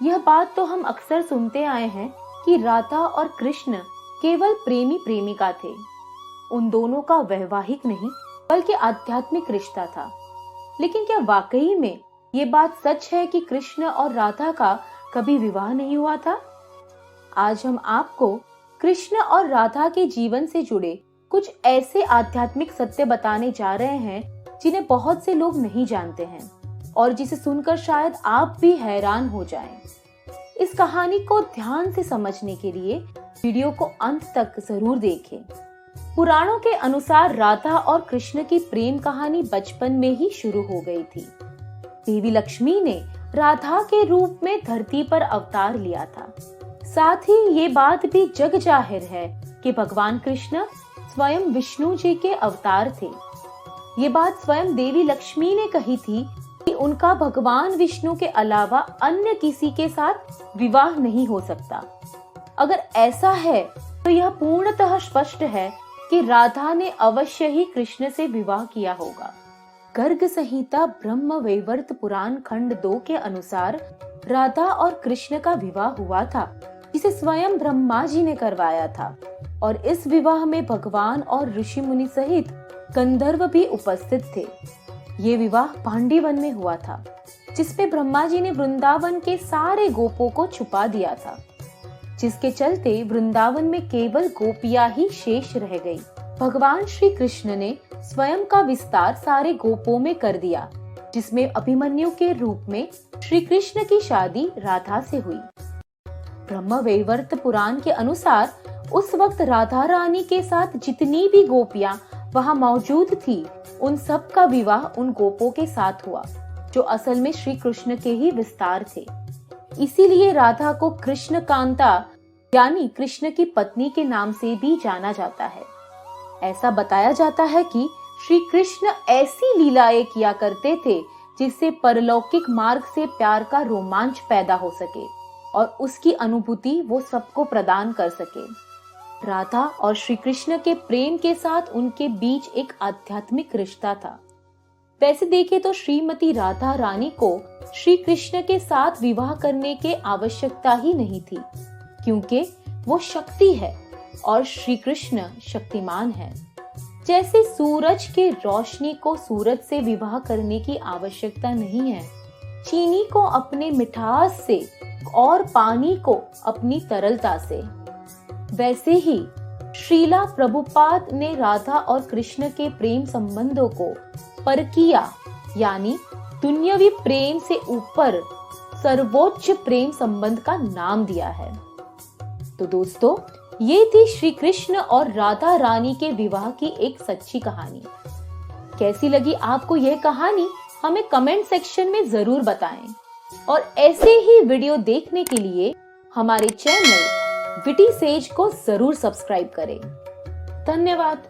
यह बात तो हम अक्सर सुनते आए हैं कि राधा और कृष्ण केवल प्रेमी प्रेमिका थे। उन दोनों का वैवाहिक नहीं बल्कि आध्यात्मिक रिश्ता था। लेकिन क्या वाकई में ये बात सच है कि कृष्ण और राधा का कभी विवाह नहीं हुआ था? आज हम आपको कृष्ण और राधा के जीवन से जुड़े कुछ ऐसे आध्यात्मिक सत्य बताने जा रहे हैं जिन्हें बहुत से लोग नहीं जानते हैं और जिसे सुनकर शायद आप भी हैरान हो जाएं। इस कहानी को ध्यान से समझने के लिए वीडियो को अंत तक जरूर देखें। पुराणों के अनुसार राधा और कृष्ण की प्रेम कहानी बचपन में ही शुरू हो गई थी। देवी लक्ष्मी ने राधा के रूप में धरती पर अवतार लिया था। साथ ही ये बात भी जग जाहिर है कि भगवान कृष्ण स्वयं विष्णु जी के अवतार थे। ये बात स्वयं देवी लक्ष्मी ने कही थी कि उनका भगवान विष्णु के अलावा अन्य किसी के साथ विवाह नहीं हो सकता। अगर ऐसा है तो यह पूर्णतः स्पष्ट है कि राधा ने अवश्य ही कृष्ण से विवाह किया होगा। गर्ग संहिता ब्रह्म वैवर्त पुराण खंड 2 के अनुसार राधा और कृष्ण का विवाह हुआ था, जिसे स्वयं ब्रह्मा जी ने करवाया था और इस विवाह में भगवान और ऋषि मुनि सहित गंधर्व भी उपस्थित थे। ये विवाह पांडीवन में हुआ था, जिसमें ब्रह्मा जी ने वृंदावन के सारे गोपों को छुपा दिया था, जिसके चलते वृंदावन में केवल गोपियां ही शेष रह गई। भगवान श्री कृष्ण ने स्वयं का विस्तार सारे गोपों में कर दिया, जिसमें अभिमन्यु के रूप में श्री कृष्ण की शादी राधा से हुई। ब्रह्म वैवर्त पुराण के अनुसार उस वक्त राधा रानी के साथ जितनी भी गोपियां वहां मौजूद थी, उन सब का विवाह उन गोपों के साथ हुआ, जो असल में श्री कृष्ण के ही विस्तार थे। इसीलिए राधा को कृष्ण कांता यानी कृष्ण की पत्नी के नाम से भी जाना जाता है। ऐसा बताया जाता है कि श्री कृष्ण ऐसी लीलाएं किया करते थे जिससे परलौकिक मार्ग से प्यार का रोमांच पैदा हो सके और उसकी अनुभूति वो सबको प्रदान कर सके। राधा और श्री कृष्ण के प्रेम के साथ उनके बीच एक आध्यात्मिक रिश्ता था। वैसे देखें तो श्रीमती राधा रानी को श्री कृष्ण के साथ विवाह करने की आवश्यकता ही नहीं थी, क्योंकि वो शक्ति है और श्री कृष्ण शक्तिमान है। जैसे सूरज के रोशनी को सूरज से विवाह करने की आवश्यकता नहीं है, चीनी को अपने मिठास से और पानी को अपनी तरलता से, वैसे ही श्रीला प्रभुपाद ने राधा और कृष्ण के प्रेम संबंधों को परकीया यानी दुन्यवी प्रेम से ऊपर सर्वोच्च प्रेम संबंध का नाम दिया है। तो दोस्तों, ये थी श्री कृष्ण और राधा रानी के विवाह की एक सच्ची कहानी। कैसी लगी आपको यह कहानी, हमें कमेंट सेक्शन में जरूर बताएं और ऐसे ही वीडियो देखने के लिए हमारे चैनल विटी सेज को जरूर सब्सक्राइब करें। धन्यवाद।